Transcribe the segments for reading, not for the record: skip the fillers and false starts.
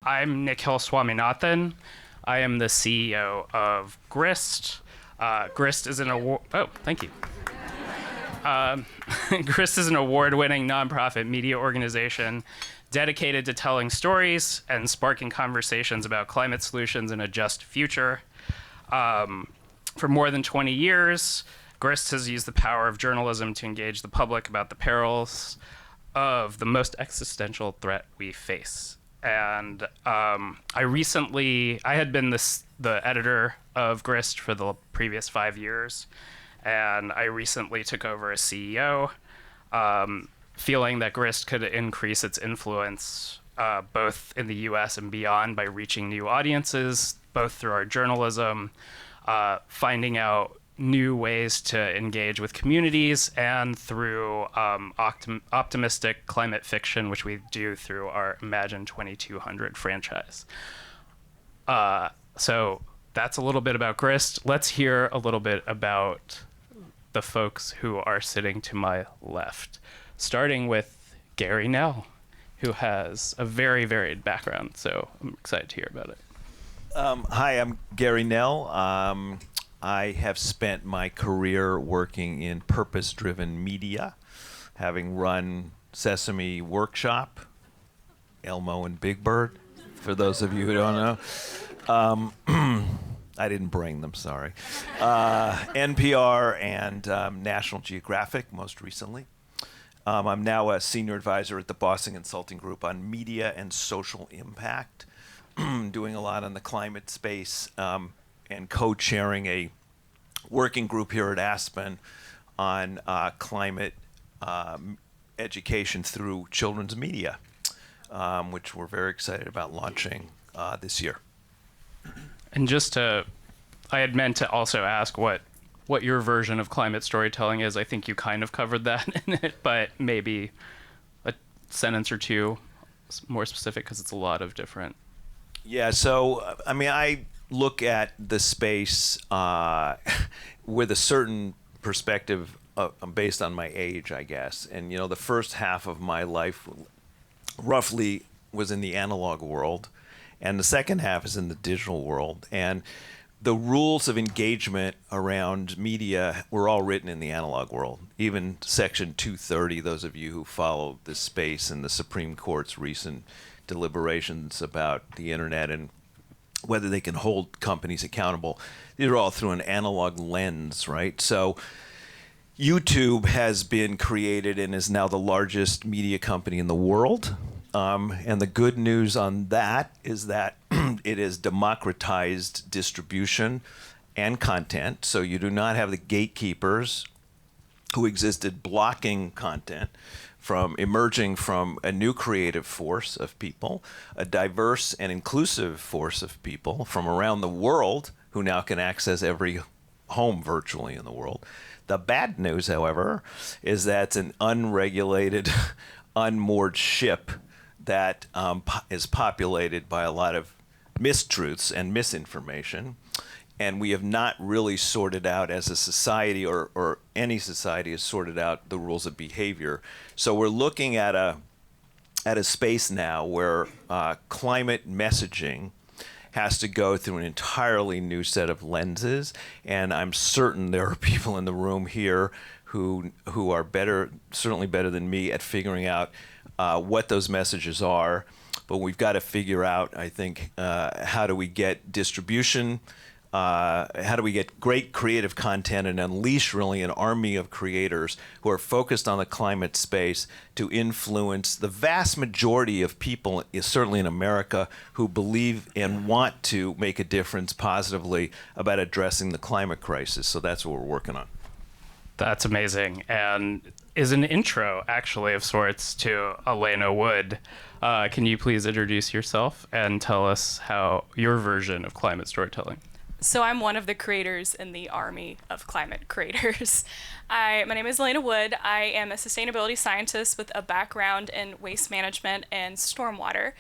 I'm Nikhil Swaminathan. I am the CEO of Grist. Grist is an award. Oh, thank you. Grist is an award-winning nonprofit media organization dedicated to telling stories and sparking conversations about climate solutions and a just future. For more than 20 years, Grist has used the power of journalism to engage the public about the perils of the most existential threat we face. And I had been the editor of Grist for the previous 5 years, and I recently took over as CEO, feeling that Grist could increase its influence both in the US and beyond by reaching new audiences, both through our journalism, finding out new ways to engage with communities, and through optimistic climate fiction, which we do through our Imagine 2200 franchise. So that's a little bit about Grist. Let's hear a little bit about the folks who are sitting to my left, starting with Gary Knell, who has a very varied background, so I'm excited to hear about it. Hi, I'm Gary Knell. I have spent my career working in purpose-driven media, having run Sesame Workshop, Elmo and Big Bird, for those of you who don't know. I didn't bring them, sorry. NPR and National Geographic, most recently. I'm now a senior advisor at the Boston Consulting Group on media and social impact, doing a lot on the climate space, and co-chairing a working group here at Aspen on climate education through children's media, which we're very excited about launching this year. And I had meant to also ask what your version of climate storytelling is. I think you kind of covered that in it, but maybe a sentence or two more specific, because it's a lot of different. Yeah, so, I look at the space with a certain perspective based on my age, I guess. And, the first half of my life roughly was in the analog world, and the second half is in the digital world. And the rules of engagement around media were all written in the analog world. Even Section 230, those of you who follow this space and the Supreme Court's recent deliberations about the internet and whether they can hold companies accountable, these are all through an analog lens, right? So YouTube has been created and is now the largest media company in the world. And the good news on that is that it has democratized distribution and content. So you do not have the gatekeepers who existed blocking content from emerging from a new creative force of people, a diverse and inclusive force of people from around the world who now can access every home virtually in the world. The bad news, however, is that it's an unregulated, unmoored ship that is populated by a lot of mistruths and misinformation. And we have not really sorted out as a society, or any society has sorted out the rules of behavior. So we're looking at a space now where climate messaging has to go through an entirely new set of lenses. And I'm certain there are people in the room here who are certainly better than me at figuring out what those messages are. But we've got to figure out, I think, how do we get distribution, how do we get great creative content and unleash really an army of creators who are focused on the climate space to influence the vast majority of people, certainly in America, who believe and want to make a difference positively about addressing the climate crisis. So that's what we're working on. That's amazing, and is an intro, actually, of sorts to Aliana Wood. Can you please introduce yourself and tell us how your version of climate storytelling? So I'm one of the creators in the army of climate creators. My name is Aliana Wood. I am a sustainability scientist with a background in waste management and stormwater.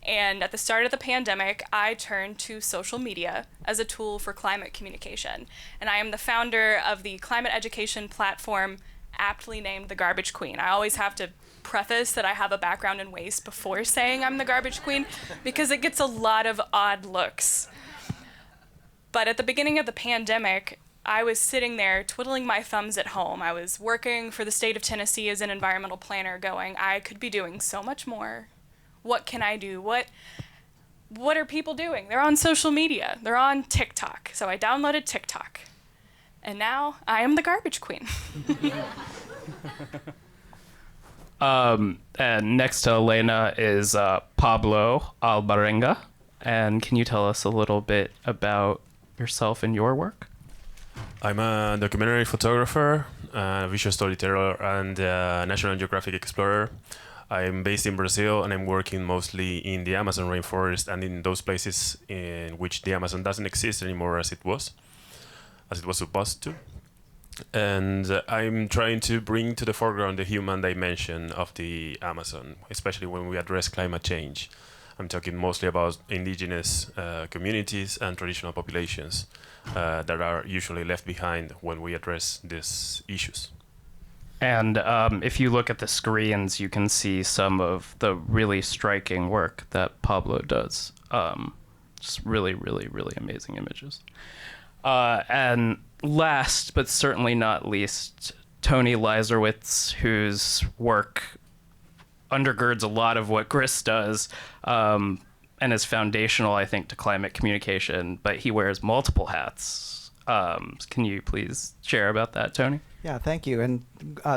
And at the start of the pandemic, I turned to social media as a tool for climate communication. And I am the founder of the climate education platform aptly named the Garbage Queen. I always have to preface that I have a background in waste before saying I'm the Garbage Queen because it gets a lot of odd looks. But at the beginning of the pandemic, I was sitting there twiddling my thumbs at home. I was working for the state of Tennessee as an environmental planner going, I could be doing so much more. What can I do? What are people doing? They're on social media. They're on TikTok. So I downloaded TikTok. And now I am the Garbage Queen. And next to Elena is Pablo Albarenga. And can you tell us a little bit about yourself and your work? I'm a documentary photographer, a visual storyteller, and a National Geographic explorer. I'm based in Brazil, and I'm working mostly in the Amazon rainforest and in those places in which the Amazon doesn't exist anymore as it was supposed to. And I'm trying to bring to the foreground the human dimension of the Amazon, especially when we address climate change. I'm talking mostly about indigenous communities and traditional populations that are usually left behind when we address these issues. And if you look at the screens, you can see some of the really striking work that Pablo does. Just really, really, really amazing images. And last, but certainly not least, Tony Leiserowitz, whose work undergirds a lot of what Gris does and is foundational, I think, to climate communication, but he wears multiple hats. Can you please share about that, Tony? Yeah, thank you. And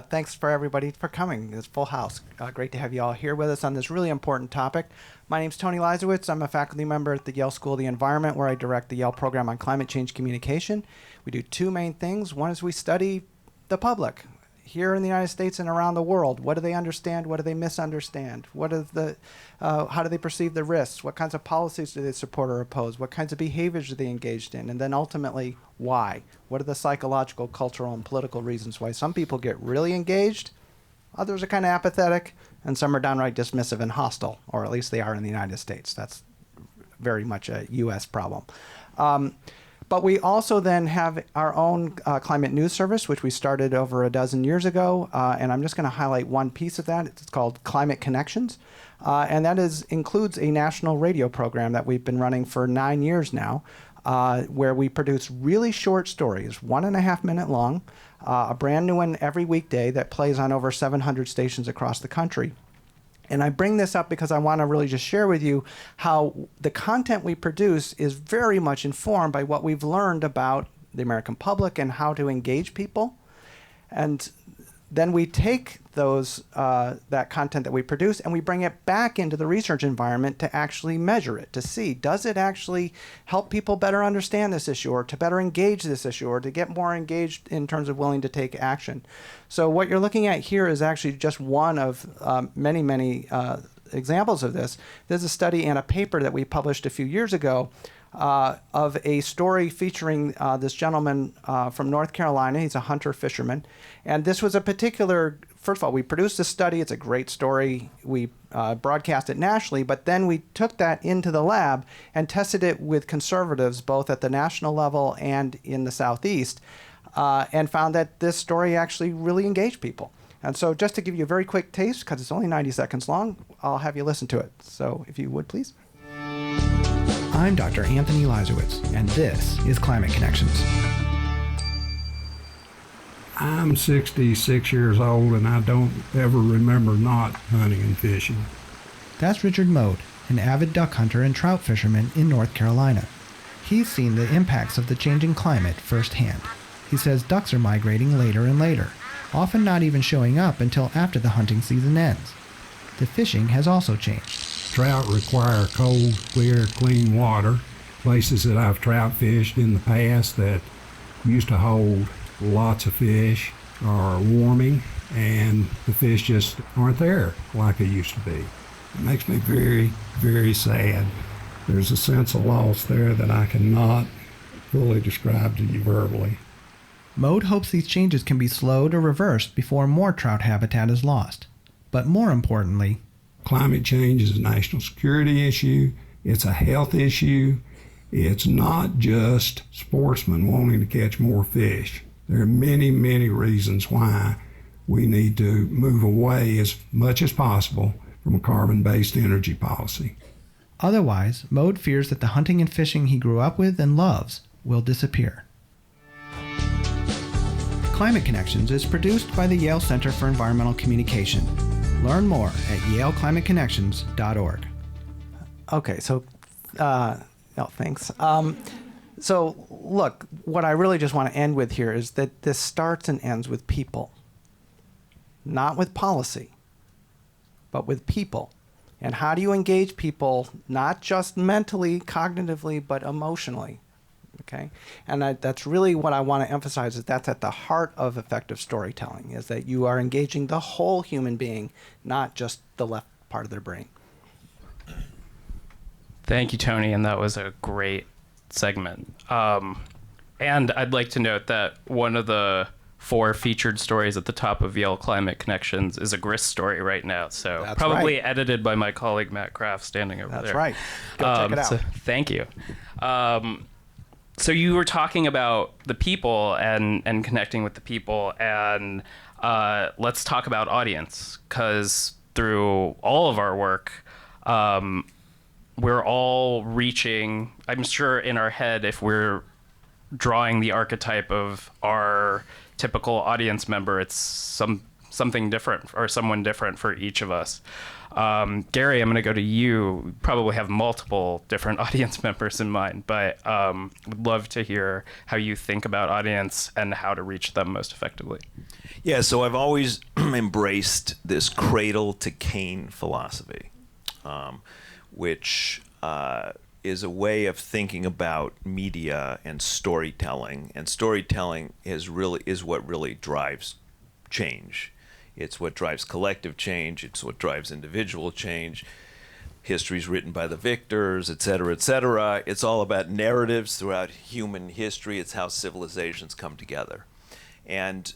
thanks for everybody for coming. It's full house. Great to have you all here with us on this really important topic. My name's Tony Leiserowitz. I'm a faculty member at the Yale School of the Environment, where I direct the Yale program on climate change communication. We do two main things. One is we study the public here in the United States and around the world. What do they understand? What do they misunderstand? How do they perceive the risks? What kinds of policies do they support or oppose? What kinds of behaviors are they engaged in? And then ultimately, why? What are the psychological, cultural, and political reasons why some people get really engaged, others are kind of apathetic, and some are downright dismissive and hostile, or at least they are in the United States. That's very much a U.S. problem. But we also then have our own climate news service, which we started over a dozen years ago. And I'm just going to highlight one piece of that. It's called Climate Connections. And that includes a national radio program that we've been running for 9 years now, where we produce really short stories, 1.5 minute long, a brand new one every weekday that plays on over 700 stations across the country. And I bring this up because I want to really just share with you how the content we produce is very much informed by what we've learned about the American public and how to engage people. And then we take that content that we produce and we bring it back into the research environment to actually measure it, to see, does it actually help people better understand this issue or to better engage this issue or to get more engaged in terms of willing to take action. So what you're looking at here is actually just one of many, many examples of this. There's a study and a paper that we published a few years ago of a story featuring this gentleman from North Carolina. He's a hunter fisherman. And this was a particular, first of all, we produced this study. It's a great story. We broadcast it nationally, but then we took that into the lab and tested it with conservatives, both at the national level and in the Southeast, and found that this story actually really engaged people. And so just to give you a very quick taste, because it's only 90 seconds long, I'll have you listen to it. So if you would, please. I'm Dr. Anthony Leiserowitz, and this is Climate Connections. I'm 66 years old, and I don't ever remember not hunting and fishing. That's Richard Mode, an avid duck hunter and trout fisherman in North Carolina. He's seen the impacts of the changing climate firsthand. He says ducks are migrating later and later, often not even showing up until after the hunting season ends. The fishing has also changed. Trout require cold, clear, clean water. Places that I've trout fished in the past that used to hold lots of fish are warming, and the fish just aren't there like they used to be. It makes me very, very sad. There's a sense of loss there that I cannot fully describe to you verbally. Mode hopes these changes can be slowed or reversed before more trout habitat is lost. But more importantly, climate change is a national security issue. It's a health issue. It's not just sportsmen wanting to catch more fish. There are many, many reasons why we need to move away as much as possible from a carbon-based energy policy. Otherwise, Mode fears that the hunting and fishing he grew up with and loves will disappear. Climate Connections is produced by the Yale Center for Environmental Communication. Learn more at yaleclimateconnections.org. Okay, so, thanks. So, look, what I really just want to end with here is that this starts and ends with people. Not with policy, but with people. And how do you engage people, not just mentally, cognitively, but emotionally? Okay? And that's really what I want to emphasize, is that's at the heart of effective storytelling, is that you are engaging the whole human being, not just the left part of their brain. Thank you, Tony, and that was a great segment. And I'd like to note that one of the 4 featured stories at the top of Yale Climate Connections is a grist story right now. So That's probably right. edited by my colleague Matt Kraft standing over there. That's right. Go check it out. So thank you. So you were talking about the people and connecting with the people, and let's talk about audience, because through all of our work, we're all reaching, I'm sure in our head, if we're drawing the archetype of our typical audience member, it's something different or someone different for each of us. Gary, I'm going to go to you. You probably have multiple different audience members in mind, but would love to hear how you think about audience and how to reach them most effectively. Yeah, so I've always embraced this cradle to cane philosophy, which is a way of thinking about media and storytelling. And storytelling is what really drives change. It's what drives collective change. It's what drives individual change. History's written by the victors, et cetera, et cetera. It's all about narratives throughout human history. It's how civilizations come together. And,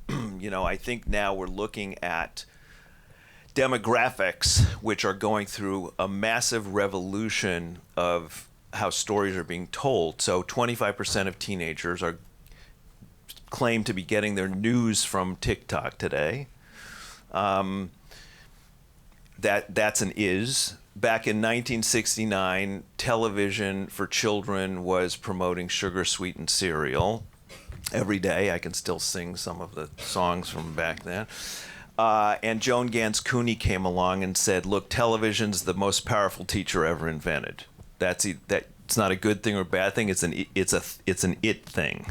I think now we're looking at demographics, which are going through a massive revolution of how stories are being told. So 25% of teenagers claim to be getting their news from TikTok today. That's an is. Back in 1969, television for children was promoting sugar-sweetened cereal. Every day, I can still sing some of the songs from back then. And Joan Gans Cooney came along and said, look, television's the most powerful teacher ever invented. It's not a good thing or bad thing. It's an it thing.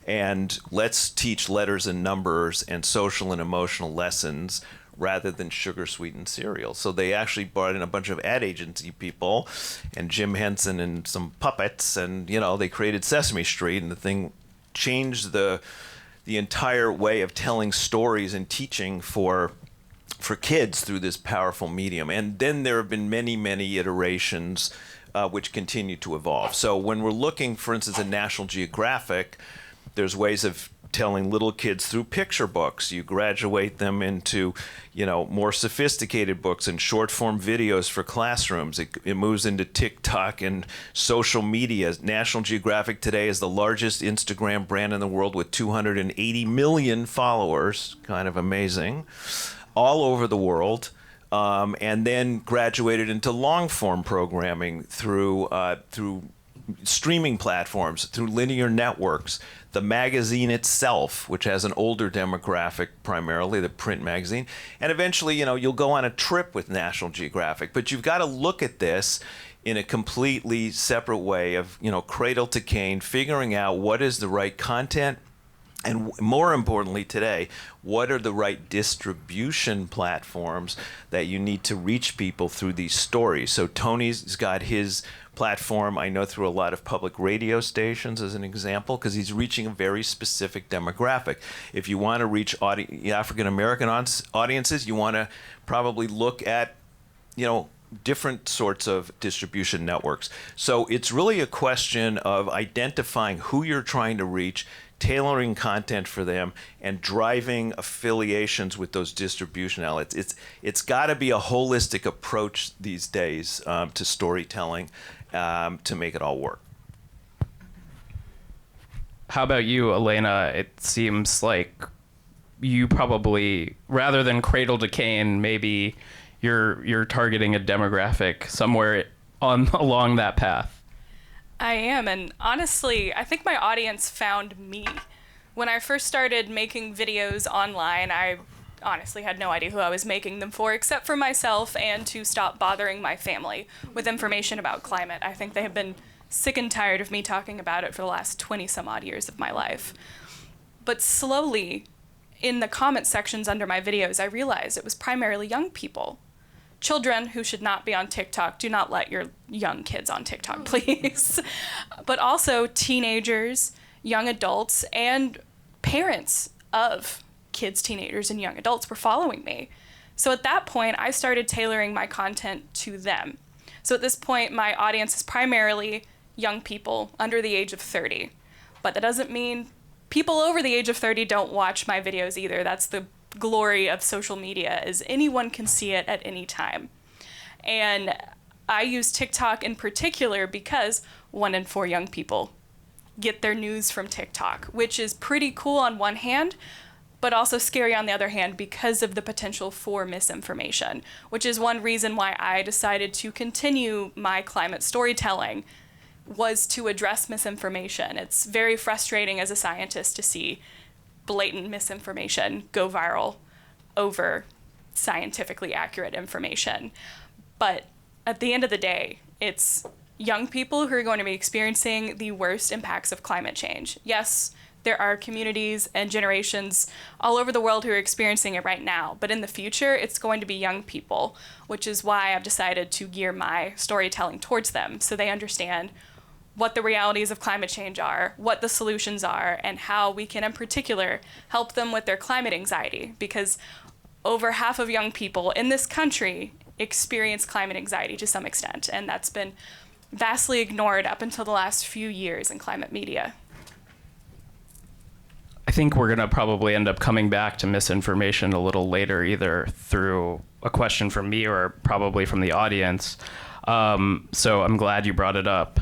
And let's teach letters and numbers and social and emotional lessons rather than sugar-sweetened cereal. So they actually brought in a bunch of ad agency people and Jim Henson and some puppets, and they created Sesame Street, and the thing changed the entire way of telling stories and teaching for kids through this powerful medium. And then there have been many, many iterations which continue to evolve. So when we're looking, for instance, at National Geographic, there's ways of telling little kids through picture books. You graduate them into, more sophisticated books and short form videos for classrooms. It moves into TikTok and social media. National Geographic today is the largest Instagram brand in the world with 280 million followers. Kind of amazing. All over the world. And then graduated into long form programming through streaming platforms, through linear networks, the magazine itself, which has an older demographic, primarily the print magazine, and eventually, you'll go on a trip with National Geographic. But you've got to look at this in a completely separate way of, cradle to cane, figuring out what is the right content, and more importantly today, what are the right distribution platforms that you need to reach people through these stories? So Tony's got his platform, I know, through a lot of public radio stations as an example, because he's reaching a very specific demographic. If you want to reach African American audiences, you want to probably look at, different sorts of distribution networks. So it's really a question of identifying who you're trying to reach, tailoring content for them, and driving affiliations with those distribution outlets. It's got to be a holistic approach these days to storytelling to make it all work. How about you, Elena? It seems like you probably, rather than cradle to cane, maybe you're targeting a demographic somewhere along that path. I am, and honestly, I think my audience found me. When I first started making videos online, I honestly had no idea who I was making them for, except for myself and to stop bothering my family with information about climate. I think they have been sick and tired of me talking about it for the last 20 some odd years of my life. But slowly, in the comment sections under my videos, I realized it was primarily young people. Children who should not be on TikTok. Do not let your young kids on TikTok, please. But also teenagers, young adults, and parents of kids, teenagers, and young adults were following me. So at that point, I started tailoring my content to them. So at this point, my audience is primarily young people under the age of 30. But that doesn't mean people over the age of 30 don't watch my videos either. That's the glory of social media, is anyone can see it at any time. And I use TikTok in particular because 1 in 4 young people get their news from TikTok, which is pretty cool on one hand, but also scary on the other hand because of the potential for misinformation, which is one reason why I decided to continue my climate storytelling, was to address misinformation. It's very frustrating as a scientist to see blatant misinformation go viral over scientifically accurate information. But at the end of the day, it's young people who are going to be experiencing the worst impacts of climate change. Yes, there are communities and generations all over the world who are experiencing it right now, but in the future, it's going to be young people, which is why I've decided to gear my storytelling towards them so they understand what the realities of climate change are, what the solutions are, and how we can, in particular, help them with their climate anxiety. Because over half of young people in this country experience climate anxiety to some extent, and that's been vastly ignored up until the last few years in climate media. I think we're going to probably end up coming back to misinformation a little later, either through a question from me or probably from the audience. So I'm glad you brought it up.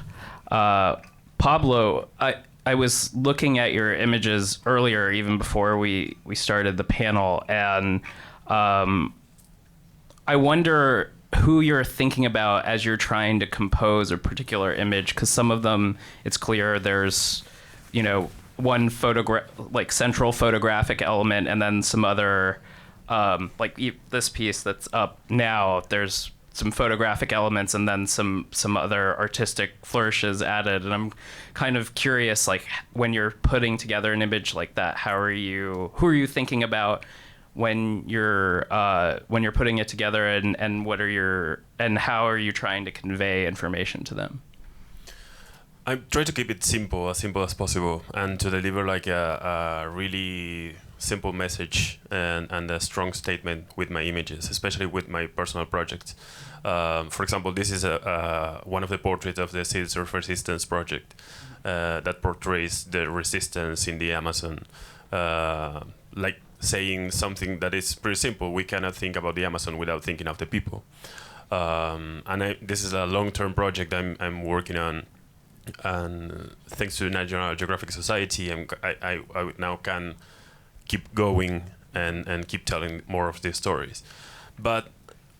Pablo, I was looking at your images earlier, even before we started the panel, and I wonder who you're thinking about as you're trying to compose a particular image, because some of them, it's clear there's, one central photographic element, and then some other, this piece that's up now, there's some photographic elements and then some other artistic flourishes added. And I'm kind of curious, when you're putting together an image like that, who are you thinking about when you're putting it together, and how are you trying to convey information to them? I try to keep it simple as possible, and to deliver a really simple message and a strong statement with my images, especially with my personal projects. For example, this is one of the portraits of the Sea Surf Resistance Project that portrays the resistance in the Amazon, saying something that is pretty simple. We cannot think about the Amazon without thinking of the people. This is a long-term project I'm working on. And thanks to National Geographic Society, I now can keep going and keep telling more of these stories. But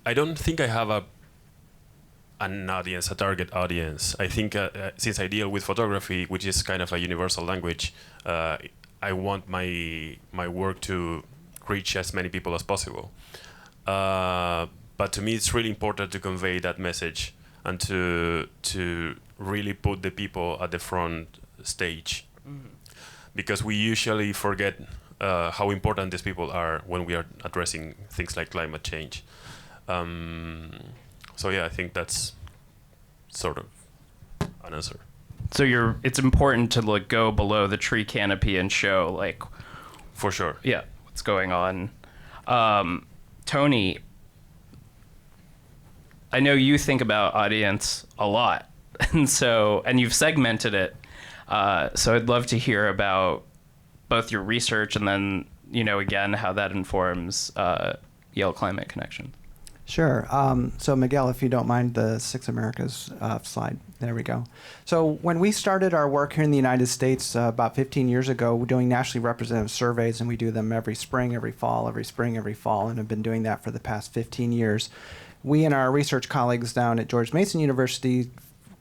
I don't think I have an audience, a target audience. I think since I deal with photography, which is kind of a universal language, I want my work to reach as many people as possible. But to me, it's really important to convey that message and to really put the people at the front stage. Mm-hmm. Because we usually forget how important these people are when we are addressing things like climate change. I think that's sort of an answer. So it's important to go below the tree canopy and show for sure. Yeah, what's going on. Tony, I know you think about audience a lot, and you've segmented it. So I'd love to hear about both your research and then, again, how that informs Yale Climate Connection. Sure. So Miguel, if you don't mind, the Six Americas slide. There we go. So when we started our work here in the United States about 15 years ago, doing nationally representative surveys, and we do them every spring, every fall, every spring, every fall, and have been doing that for the past 15 years. We and our research colleagues down at George Mason University,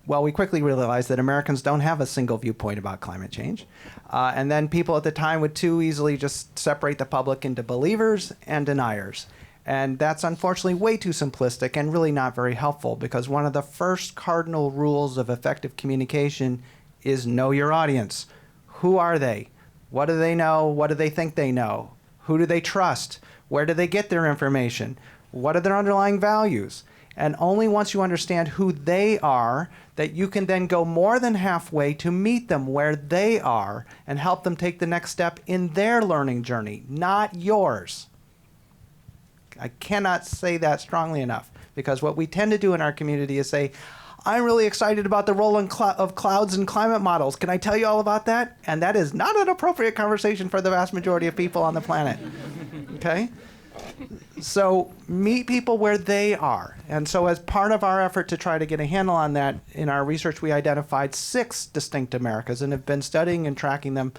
well, we quickly realized that Americans don't have a single viewpoint about climate change. And then people at the time would too easily just separate the public into believers and deniers. And that's unfortunately way too simplistic and really not very helpful, because one of the first cardinal rules of effective communication is know your audience. Who are they? What do they know? What do they think they know? Who do they trust? Where do they get their information? What are their underlying values? And only once you understand who they are, that you can then go more than halfway to meet them where they are and help them take the next step in their learning journey, not yours. I cannot say that strongly enough, because what we tend to do in our community is say, I'm really excited about the role of clouds and climate models. Can I tell you all about that? And that is not an appropriate conversation for the vast majority of people on the planet. Okay? So meet people where they are. And so as part of our effort to try to get a handle on that, in our research we identified 6 distinct Americas and have been studying and tracking them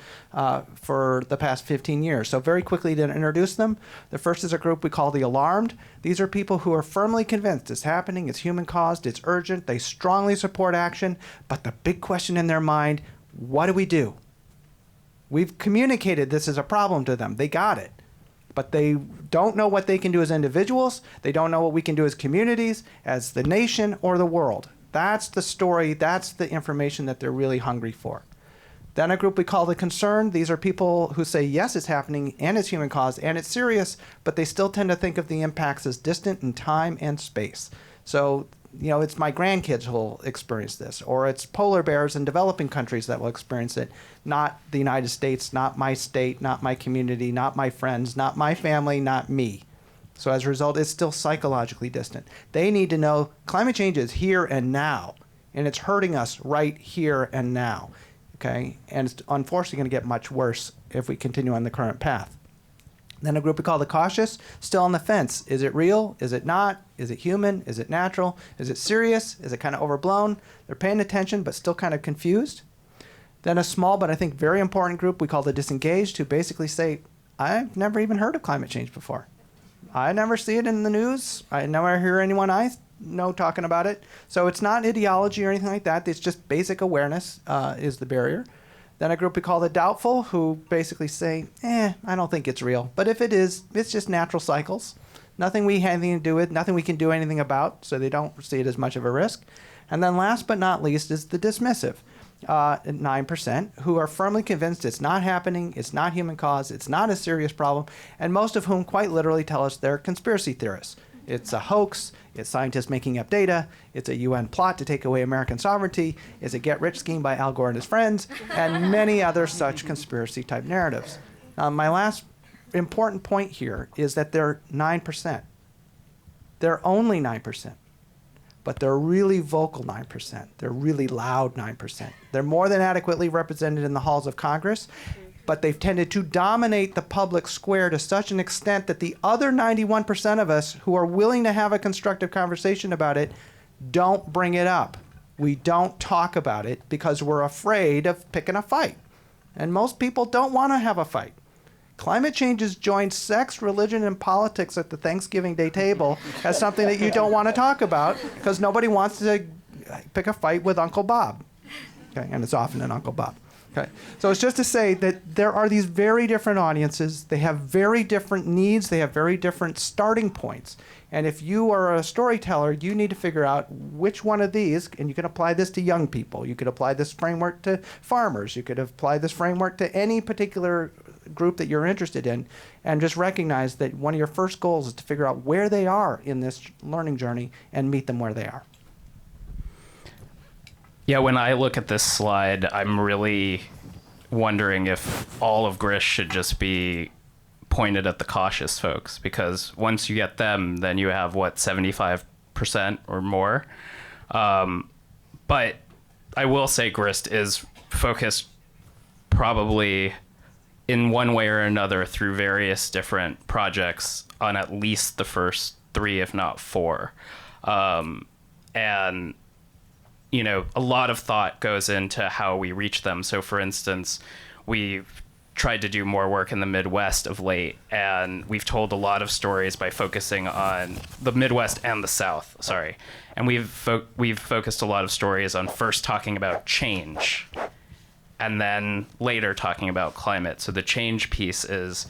for the past 15 years. So very quickly to introduce them, the first is a group we call the alarmed. These are people who are firmly convinced it's happening, it's human caused, it's urgent, they strongly support action, but the big question in their mind, what do we do? We've communicated this is a problem to them, they got it. But they don't know what they can do as individuals. They don't know what we can do as communities, as the nation, or the world. That's the story. That's the information that they're really hungry for. Then a group we call the concerned. These are people who say, yes, it's happening, and it's human caused, and it's serious, but they still tend to think of the impacts as distant in time and space. So, you know, it's my grandkids who will experience this, or it's polar bears in developing countries that will experience it, not the United States, not my state, not my community, not my friends, not my family, not me. So as a result, it's still psychologically distant. They need to know climate change is here and now, and it's hurting us right here and now, okay? And it's unfortunately going to get much worse if we continue on the current path. Then a group we call the cautious, still on the fence. Is it real? Is it not? Is it human? Is it natural? Is it serious? Is it kind of overblown? They're paying attention, but still kind of confused. Then a small, but I think very important group we call the disengaged, who basically say, I've never even heard of climate change before. I never see it in the news. I never hear anyone I know talking about it. So it's not ideology or anything like that. It's just basic awareness is the barrier. Then a group we call the doubtful, who basically say, I don't think it's real. But if it is, it's just natural cycles. Nothing we have anything to do with, nothing we can do anything about, so they don't see it as much of a risk. And then last but not least is the dismissive, 9%, who are firmly convinced it's not happening, it's not human caused, it's not a serious problem, and most of whom quite literally tell us they're conspiracy theorists. It's a hoax, it's scientists making up data, it's a UN plot to take away American sovereignty, it's a get-rich scheme by Al Gore and his friends, and many other such conspiracy-type narratives. My last important point here is that they're 9%. They're only 9%, but they're really vocal 9%. They're really loud 9%. They're more than adequately represented in the halls of Congress, but they've tended to dominate the public square to such an extent that the other 91% of us who are willing to have a constructive conversation about it don't bring it up. We don't talk about it because we're afraid of picking a fight. And most people don't want to have a fight. Climate change has joined sex, religion, and politics at the Thanksgiving Day table as something that you don't want to talk about because nobody wants to pick a fight with Uncle Bob. Okay, and it's often an Uncle Bob. Okay. So it's just to say that there are these very different audiences. They have very different needs. They have very different starting points. And if you are a storyteller, you need to figure out which one of these, and you can apply this to young people. You could apply this framework to farmers. You could apply this framework to any particular group that you're interested in, and just recognize that one of your first goals is to figure out where they are in this learning journey and meet them where they are. Yeah, when I look at this slide, I'm really wondering if all of GRIS should just be pointed at the cautious folks, because once you get them, then you have, 75% or more? But I will say GRIST is focused probably in one way or another through various different projects on at least the first 3, if not 4. And, you know, a lot of thought goes into how we reach them. So, for instance, we've tried to do more work in the Midwest of late, and we've told a lot of stories by focusing on the Midwest and the South, sorry. And we've focused a lot of stories on first talking about change, and then later talking about climate. So the change piece is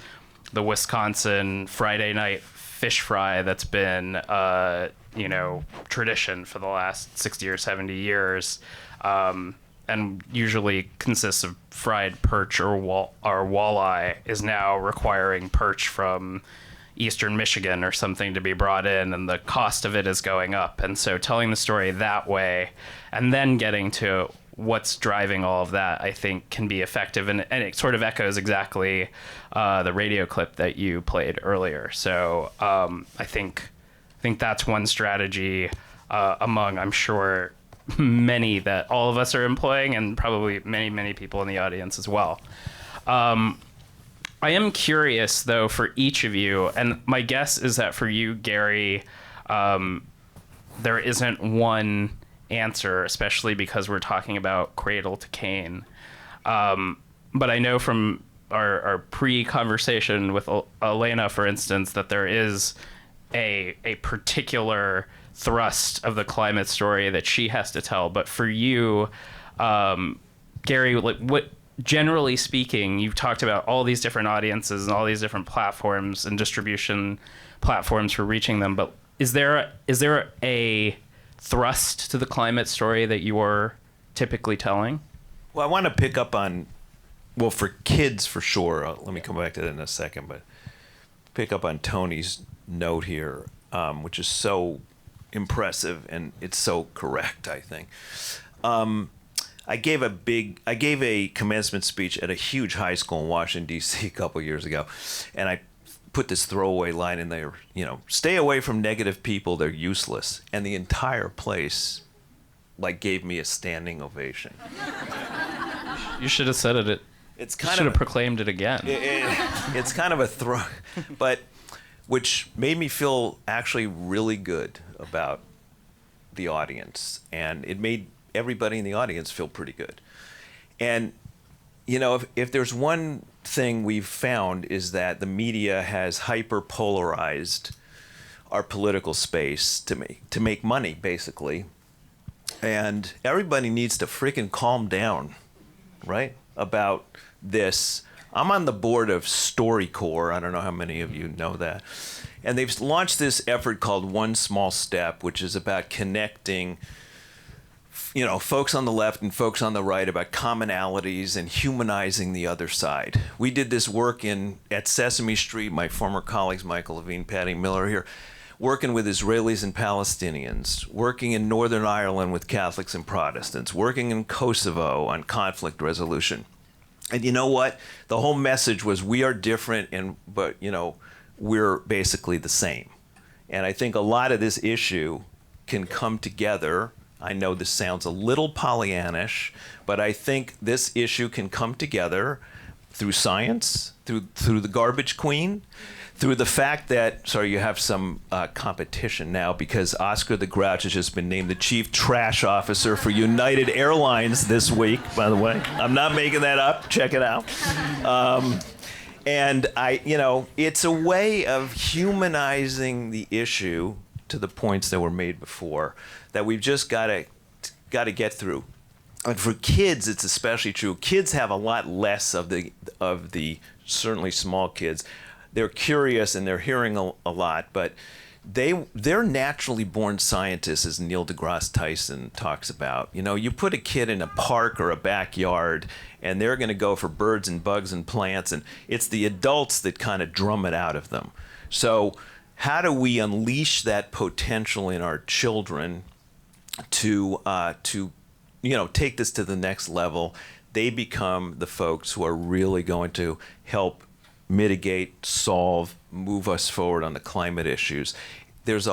the Wisconsin Friday night fish fry that's been, you know, tradition for the last 60 or 70 years, and usually consists of fried perch or walleye, is now requiring perch from eastern Michigan or something to be brought in, and the cost of it is going up. And so telling the story that way and then getting to what's driving all of that, I think, can be effective. And it sort of echoes exactly the radio clip that you played earlier. So I think that's one strategy among, I'm sure, many that all of us are employing, and probably many people in the audience as well. I am curious, though, for each of you, and my guess is that for you, Gary, there isn't one answer, especially because we're talking about cradle to cane. But I know from our pre-conversation with Elena, for instance, that there is a particular thrust of the climate story that she has to tell. But for you, Gary, like, what, generally speaking, you've talked about all these different audiences and all these different platforms and distribution platforms for reaching them. But is there a thrust to the climate story that you are typically telling? Well, I want to pick up on, well, for kids for sure. Let me come back to that in a second, but pick up on Tony's note here, which is so impressive, and it's so correct, I think. I gave a commencement speech at a huge high school in Washington, D.C. a couple years ago, and I put this throwaway line in there, you know, stay away from negative people, they're useless. And the entire place, like, gave me a standing ovation. You should have said it. It's kind should of have proclaimed it again. It's kind of a throw, but which made me feel actually really good about the audience, and it made everybody in the audience feel pretty good. And you know, if there's one thing we've found, is that the media has hyper polarized our political space to make money, basically. And everybody needs to freaking calm down, right, about this. I'm on the board of StoryCorps. I don't know how many of you know that. And they've launched this effort called One Small Step, which is about connecting, you know, folks on the left and folks on the right about commonalities and humanizing the other side. We did this work at Sesame Street, my former colleagues, Michael Levine, Patty Miller here, working with Israelis and Palestinians, working in Northern Ireland with Catholics and Protestants, working in Kosovo on conflict resolution. And you know what? The whole message was, we are different, but you know, we're basically the same. And I think a lot of this issue can come together. I know this sounds a little Pollyannish, but I think this issue can come together through science, through the garbage queen, through the fact that, sorry, you have some competition now, because Oscar the Grouch has just been named the chief trash officer for United Airlines this week, by the way. I'm not making that up. Check it out. And you know, it's a way of humanizing the issue to the points that were made before, that we've just got to get through. And for kids, it's especially true. Kids have a lot less of the certainly small kids. They're curious and they're hearing a lot, but they're naturally born scientists, as Neil deGrasse Tyson talks about. You know, you put a kid in a park or a backyard, and they're going to go for birds and bugs and plants, and it's the adults that kind of drum it out of them. So how do we unleash that potential in our children to you know, take this to the next level? They become the folks who are really going to help mitigate, solve, move us forward on the climate issues. There's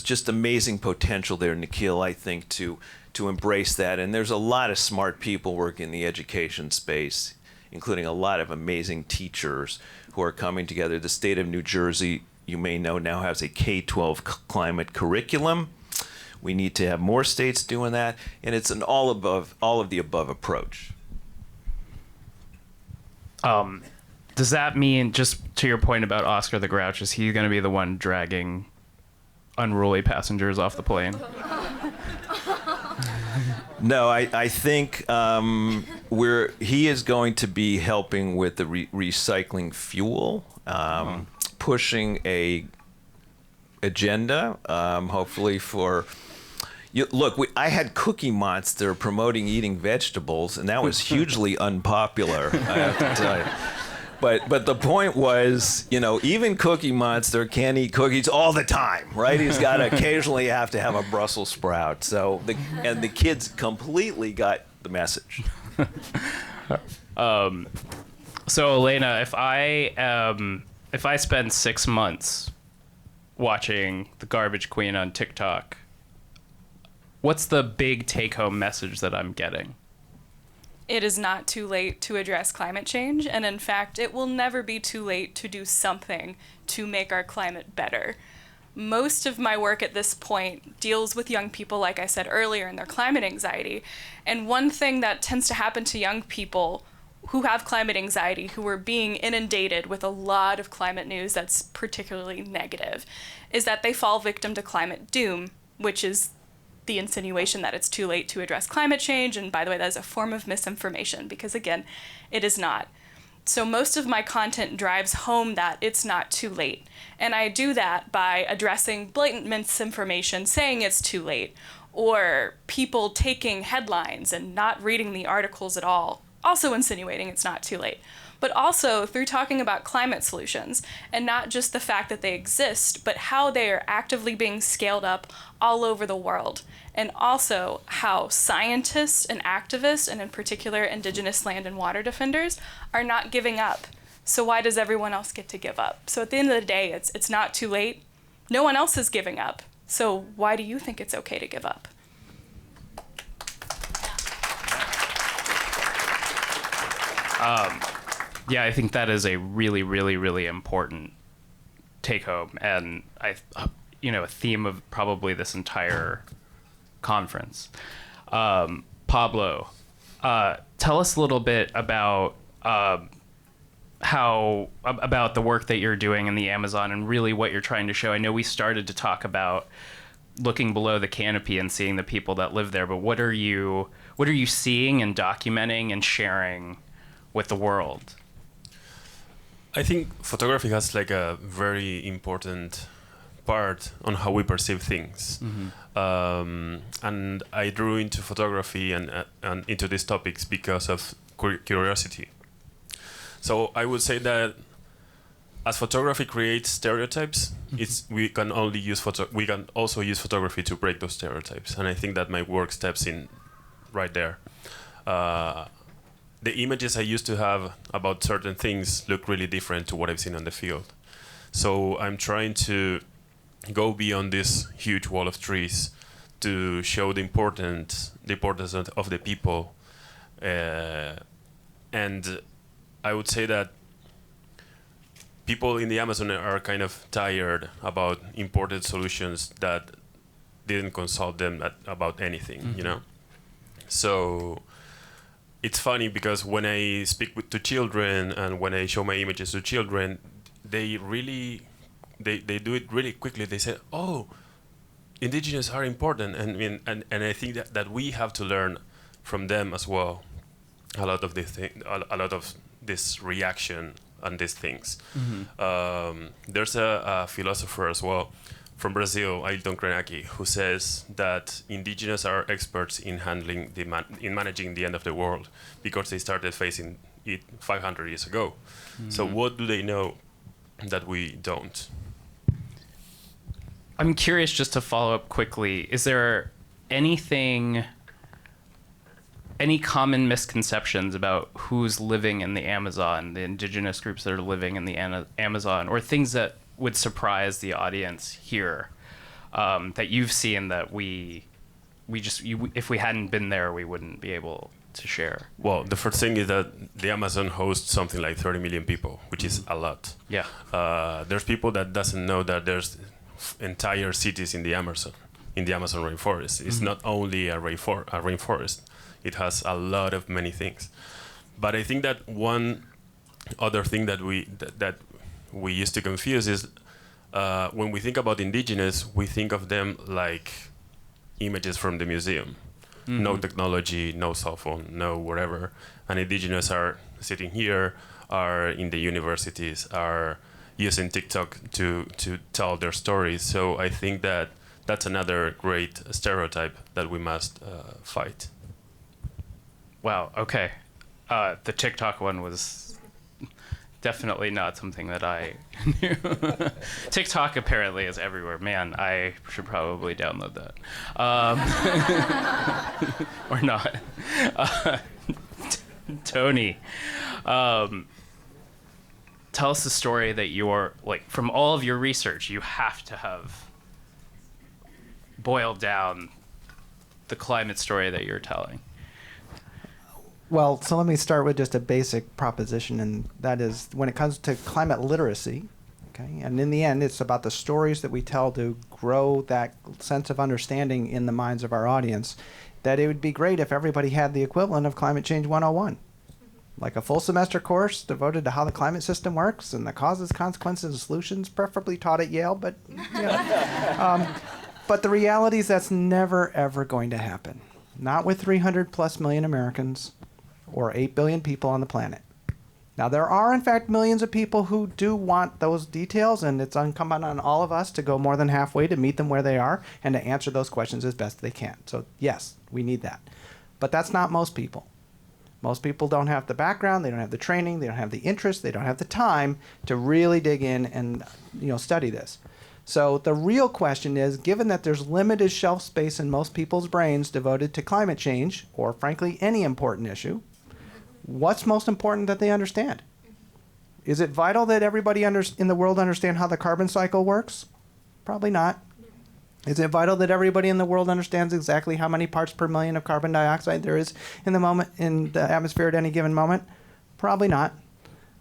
just amazing potential there, Nikhil, I think, to embrace that. And there's a lot of smart people working in the education space, including a lot of amazing teachers who are coming together. The state of New Jersey, you may know, now has a K-12 climate curriculum. We need to have more states doing that, and it's an all of the above approach. Does that mean, just to your point about Oscar the Grouch, is he going to be the one dragging unruly passengers off the plane? No, I think he is going to be helping with the recycling fuel, pushing a agenda, hopefully for. Look, I had Cookie Monster promoting eating vegetables, and that was hugely unpopular, I have to tell you. But the point was, even Cookie Monster can't eat cookies all the time, right? He's got to occasionally have to have a Brussels sprout. So the kids completely got the message. So Elena, if I spend 6 months watching the Garbage Queen on TikTok, what's the big take-home message that I'm getting? It is not too late to address climate change, and in fact, it will never be too late to do something to make our climate better. Most of my work at this point deals with young people, like I said earlier, and their climate anxiety. And one thing that tends to happen to young people who have climate anxiety, who are being inundated with a lot of climate news that's particularly negative, is that they fall victim to climate doom, which is the insinuation that it's too late to address climate change. And by the way, that is a form of misinformation because, again, it is not. So most of my content drives home that it's not too late. And I do that by addressing blatant misinformation, saying it's too late, or people taking headlines and not reading the articles at all, also insinuating it's not too late. But also through talking about climate solutions, and not just the fact that they exist, but how they are actively being scaled up all over the world. And also how scientists and activists, and in particular indigenous land and water defenders, are not giving up. So why does everyone else get to give up? So at the end of the day, it's not too late. No one else is giving up. So why do you think it's okay to give up? Yeah, I think that is a really, really, really important take-home, and a theme of probably this entire conference. Pablo, tell us a little bit about about the work that you're doing in the Amazon and really what you're trying to show. I know we started to talk about looking below the canopy and seeing the people that live there, but what are you seeing and documenting and sharing with the world? I think photography has like a very important part on how we perceive things. And I drew into photography and into these topics because of curiosity. So I would say that as photography creates stereotypes, we can also use photography to break those stereotypes. And I think that my work steps in right there. The images I used to have about certain things look really different to what I've seen on the field. So I'm trying to go beyond this huge wall of trees to show the importance of the people. And I would say that people in the Amazon are kind of tired about imported solutions that didn't consult them about anything, So it's funny because when I speak to children and when I show my images to children, they do it really quickly. They say, "Oh, indigenous are important," and I think that we have to learn from them as well. A lot of this reaction on these things. There's a philosopher as well from Brazil, Ailton Krenak, who says that indigenous are experts in managing the end of the world because they started facing it 500 years ago. So what do they know that we don't? I'm curious, just to follow up quickly, is there any common misconceptions about who's living in the Amazon, the indigenous groups that are living in the Amazon, or things that would surprise the audience here that you've seen that if we hadn't been there, we wouldn't be able to share? Well, the first thing is that the Amazon hosts something like 30 million people, which is a lot. Yeah. There's people that doesn't know that there's entire cities in the Amazon rainforest. It's not only a rainforest. It has a lot of many things. But I think that one other thing that we used to confuse is when we think about indigenous, we think of them like images from the museum. No technology, no cell phone, no whatever. And indigenous are sitting here, are in the universities, are using TikTok to tell their stories. So I think that that's another great stereotype that we must fight. Wow. Okay. The TikTok one was definitely not something that I knew. TikTok apparently is everywhere. Man, I should probably download that. Or not. Tony, tell us the story that you're, like, from all of your research, you have to have boiled down the climate story that you're telling. Well, so let me start with just a basic proposition, and that is when it comes to climate literacy, okay, and in the end, it's about the stories that we tell to grow that sense of understanding in the minds of our audience, that it would be great if everybody had the equivalent of Climate Change 101, like a full semester course devoted to how the climate system works and the causes, consequences, and solutions, preferably taught at Yale, but, you know. But the reality is that's never, ever going to happen. Not with 300 plus million Americans or 8 billion people on the planet. Now, there are, in fact, millions of people who do want those details, and it's incumbent on all of us to go more than halfway to meet them where they are and to answer those questions as best they can. So, yes, we need that. But that's not most people. Most people don't have the background, they don't have the training, they don't have the interest, they don't have the time to really dig in and, you know, study this. So the real question is, given that there's limited shelf space in most people's brains devoted to climate change, or frankly, any important issue, what's most important that they understand? Is it vital that everybody in the world understand how the carbon cycle works? Probably not. Is it vital that everybody in the world understands exactly how many parts per million of carbon dioxide there is in the atmosphere at any given moment? Probably not.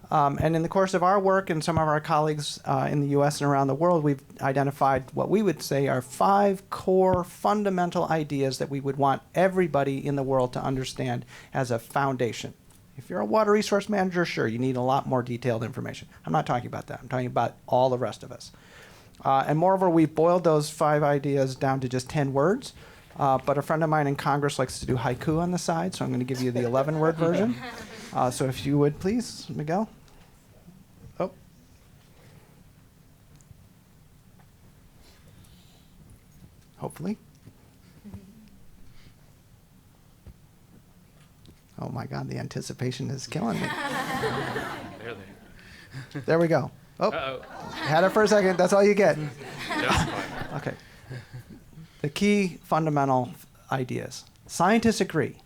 And in the course of our work and some of our colleagues in the US and around the world, we've identified what we would say are 5 core fundamental ideas that we would want everybody in the world to understand as a foundation. If you're a water resource manager, sure, you need a lot more detailed information. I'm not talking about that. I'm talking about all the rest of us. And moreover, we've boiled those 5 ideas down to just 10 words. But a friend of mine in Congress likes to do haiku on the side, so I'm going to give you the 11-word version. So if you would, please, Miguel. Oh. Hopefully. Oh my God, the anticipation is killing me. There we go. Oh, uh-oh. Had it for a second. That's all you get. Okay. The key fundamental ideas. Scientists agree.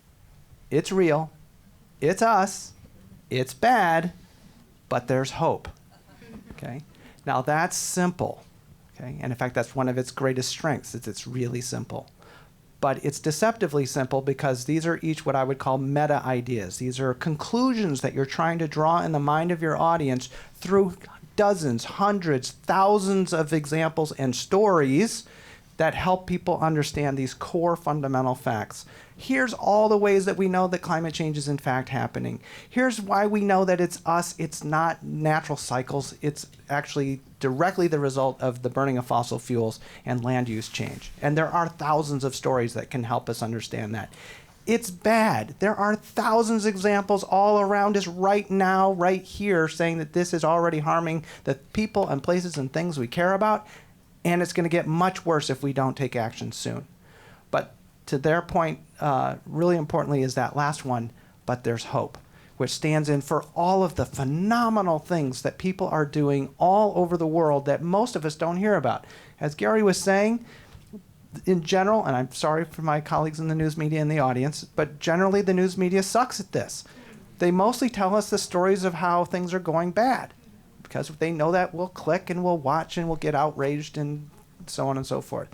It's real. It's us. It's bad. But there's hope. Okay. Now that's simple. Okay. And in fact, that's one of its greatest strengths. It's really simple. But it's deceptively simple because these are each what I would call meta ideas. These are conclusions that you're trying to draw in the mind of your audience through dozens, hundreds, thousands of examples and stories that help people understand these core fundamental facts. Here's all the ways that we know that climate change is in fact happening. Here's why we know that it's us, it's not natural cycles, it's actually directly the result of the burning of fossil fuels and land use change. And there are thousands of stories that can help us understand that. It's bad. There are thousands of examples all around us right now, right here, saying that this is already harming the people and places and things we care about, and it's going to get much worse if we don't take action soon. But to their point, really importantly is that last one, but there's hope, which stands in for all of the phenomenal things that people are doing all over the world that most of us don't hear about. As Gary was saying, in general, and I'm sorry for my colleagues in the news media and the audience, but generally the news media sucks at this. They mostly tell us the stories of how things are going bad, because they know that we'll click and we'll watch and we'll get outraged and so on and so forth.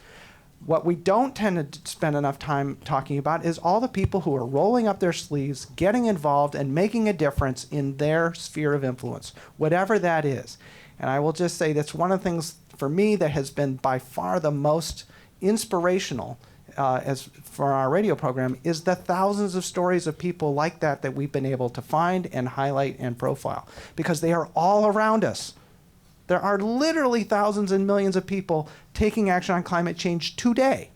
What we don't tend to spend enough time talking about is all the people who are rolling up their sleeves, getting involved, and making a difference in their sphere of influence, whatever that is. And I will just say that's one of the things for me that has been by far the most inspirational as for our radio program is the thousands of stories of people like that that we've been able to find and highlight and profile, because they are all around us. There are literally thousands and millions of people taking action on climate change today.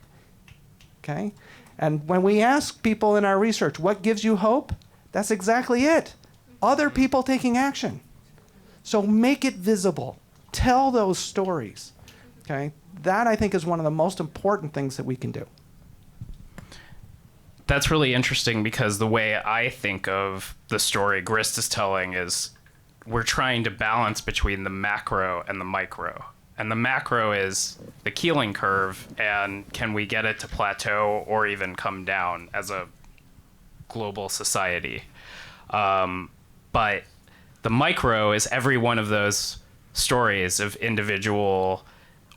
Okay? And when we ask people in our research, what gives you hope? That's exactly it. Other people taking action. So make it visible. Tell those stories. Okay? That, I think, is one of the most important things that we can do. That's really interesting, because the way I think of the story Grist is telling is we're trying to balance between the macro and the micro. And the macro is the Keeling curve, and can we get it to plateau or even come down as a global society? But the micro is every one of those stories of individual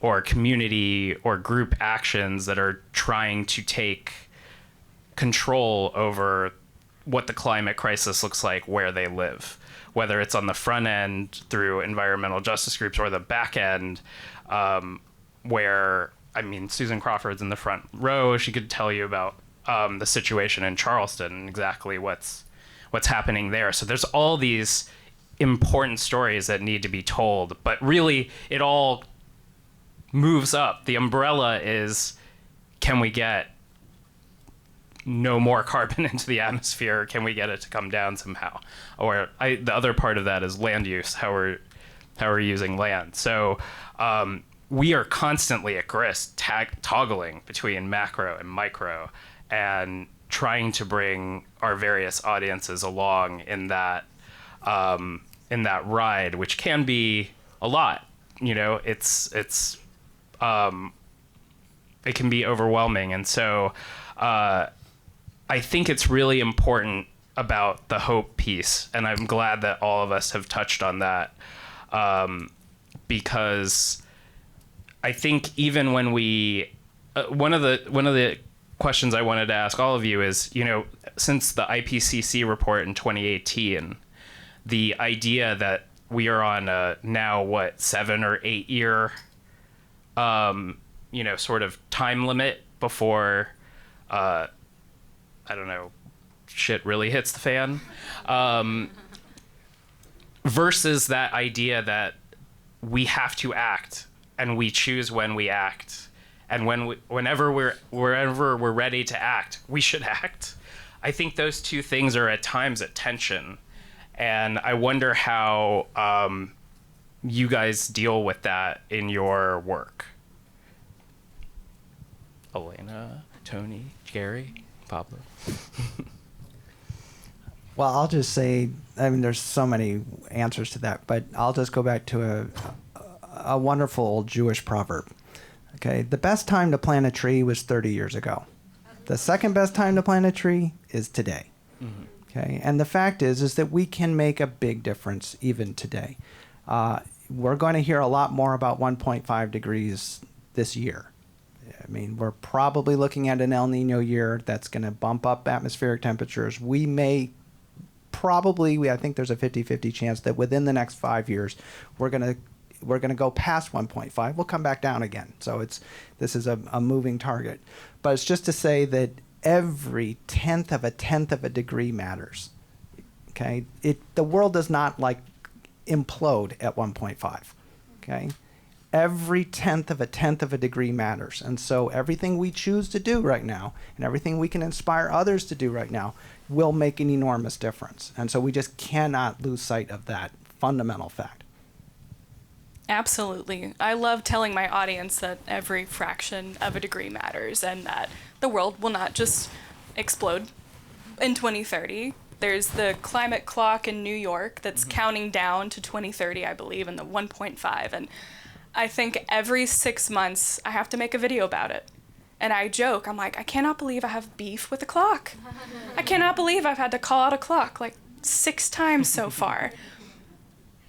or community or group actions that are trying to take control over what the climate crisis looks like where they live, whether it's on the front end through environmental justice groups or the back end, where, I mean, Susan Crawford's in the front row. She could tell you about the situation in Charleston and exactly what's happening there. So there's all these important stories that need to be told, but really it all moves up. The umbrella is, can we get no more carbon into the atmosphere? Can we get it to come down somehow? Or the other part of that is land use, how we're using land. So we are constantly at Grist toggling between macro and micro and trying to bring our various audiences along in that ride, which can be a lot. You know, it can be overwhelming. And so I think it's really important about the hope piece, and I'm glad that all of us have touched on that, because I think even when we one of the questions I wanted to ask all of you is, you know, since the IPCC report in 2018, the idea that we are on a now 7 or 8 year sort of time limit before I don't know, shit really hits the fan, versus that idea that we have to act and we choose when we act, and whenever we're ready to act, we should act. I think those two things are at times at tension, and I wonder how you guys deal with that in your work. Elena, Tony, Gary, Pablo. Well, I'll just say, I mean, there's so many answers to that, but I'll just go back to a wonderful old Jewish proverb. Okay, the best time to plant a tree was 30 years ago. The second best time to plant a tree is today. Mm-hmm. Okay, and the fact is that we can make a big difference even today. We're going to hear a lot more about 1.5 degrees this year. I mean, we're probably looking at an El Nino year that's going to bump up atmospheric temperatures. We may probably, I think there's a 50-50 chance that within the next 5 years, we're going to go past 1.5. We'll come back down again. So this is a moving target. But it's just to say that every tenth of a degree matters. Okay? The world does not implode at 1.5. Okay? Every tenth of a degree matters. And so everything we choose to do right now and everything we can inspire others to do right now will make an enormous difference. And so we just cannot lose sight of that fundamental fact. Absolutely. I love telling my audience that every fraction of a degree matters and that the world will not just explode in 2030. There's the climate clock in New York that's counting down to 2030, I believe, and the 1.5. And I think every 6 months I have to make a video about it. And I joke, I'm like, I cannot believe I have beef with the clock. I cannot believe I've had to call out a clock 6 times so far.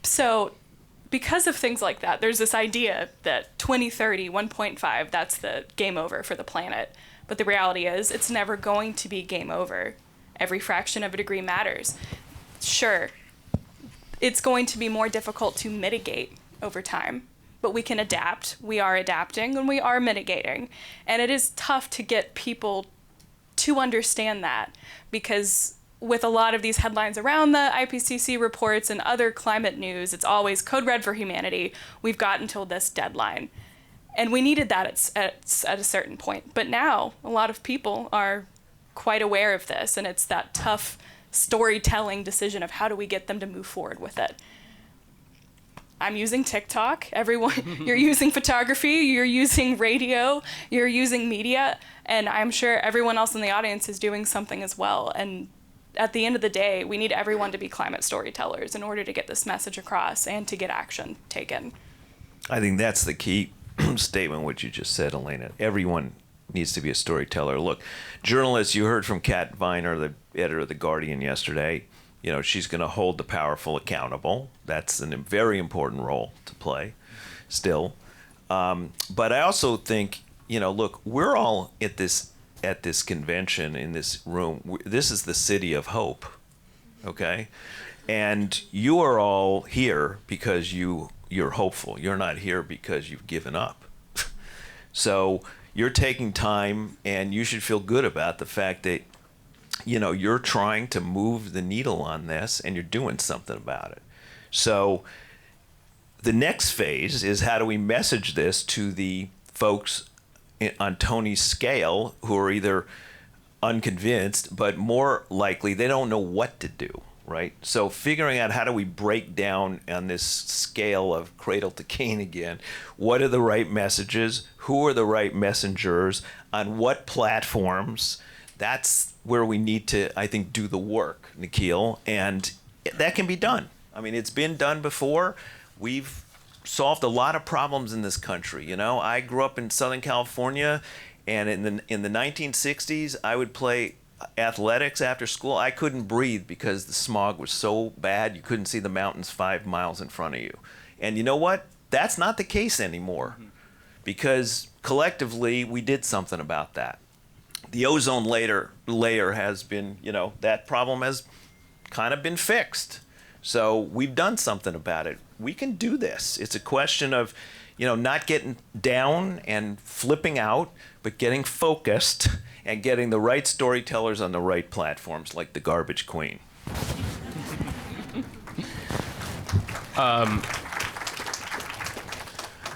So because of things like that, there's this idea that 2030, 1.5, that's the game over for the planet. But the reality is, it's never going to be game over. Every fraction of a degree matters. Sure, it's going to be more difficult to mitigate over time, but we can adapt. We are adapting and we are mitigating. And it is tough to get people to understand that, because with a lot of these headlines around the IPCC reports and other climate news, it's always code red for humanity. We've got until this deadline. And we needed that at a certain point. But now a lot of people are quite aware of this, and it's that tough storytelling decision of how do we get them to move forward with it. I'm using TikTok. Everyone, you're using photography, you're using radio, you're using media, and I'm sure everyone else in the audience is doing something as well. And at the end of the day, we need everyone to be climate storytellers in order to get this message across and to get action taken. I think that's the key statement, what you just said, Elena. Everyone needs to be a storyteller. Look, journalists, you heard from Kat Viner, the editor of The Guardian yesterday. You know, she's going to hold the powerful accountable. That's a very important role to play still. But I also think, you know, look, we're all at this convention in this room. This is the city of hope, okay? And you are all here because you're hopeful. You're not here because you've given up. So you're taking time, and you should feel good about the fact that, you know, you're trying to move the needle on this, and you're doing something about it. So the next phase is, how do we message this to the folks on Tony's scale who are either unconvinced, but more likely they don't know what to do, right? So figuring out, how do we break down on this scale of cradle to cane again, what are the right messages, who are the right messengers, on what platforms? That's where we need to, I think, do the work, Nikhil, and that can be done. I mean, it's been done before. We've solved a lot of problems in this country. You know, I grew up in Southern California, and in the 1960s, I would play athletics after school. I couldn't breathe because the smog was so bad. You couldn't see the mountains 5 miles in front of you. And you know what? That's not the case anymore, because collectively we did something about that. The ozone layer has been, you know, that problem has kind of been fixed. So we've done something about it. We can do this. It's a question of, you know, not getting down and flipping out, but getting focused and getting the right storytellers on the right platforms, like the Garbage Queen.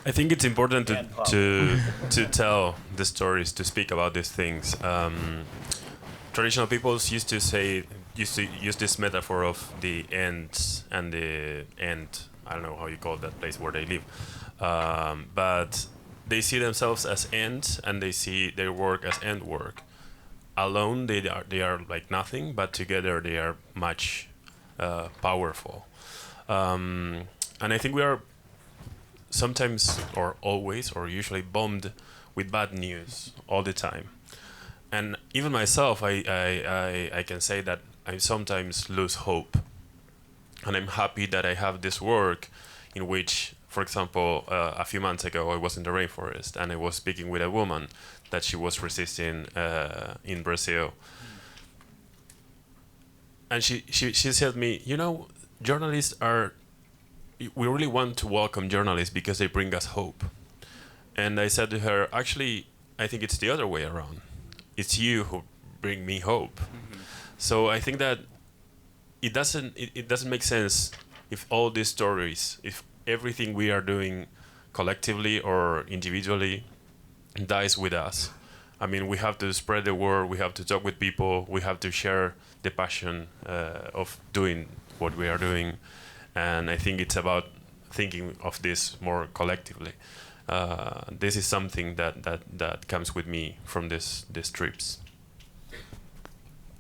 I think it's important to tell the stories, to speak about these things. Traditional peoples used to use this metaphor of the ants and the ant. I don't know how you call that place where they live, but they see themselves as ants, and they see their work as ant work. Alone, they are like nothing, but together they are much powerful. And I think we are sometimes, or always, or usually bombed with bad news all the time. And even myself, I can say that I sometimes lose hope. And I'm happy that I have this work in which, for example, a few months ago, I was in the rainforest and I was speaking with a woman that she was resisting in Brazil. And she said to me, you know, journalists are, we really want to welcome journalists because they bring us hope. And I said to her, actually, I think it's the other way around. It's you who bring me hope. Mm-hmm. So I think that it doesn't make sense if all these stories, if everything we are doing collectively or individually dies with us. I mean, we have to spread the word, we have to talk with people, we have to share the passion of doing what we are doing. And I think it's about thinking of this more collectively. This is something that comes with me from these trips.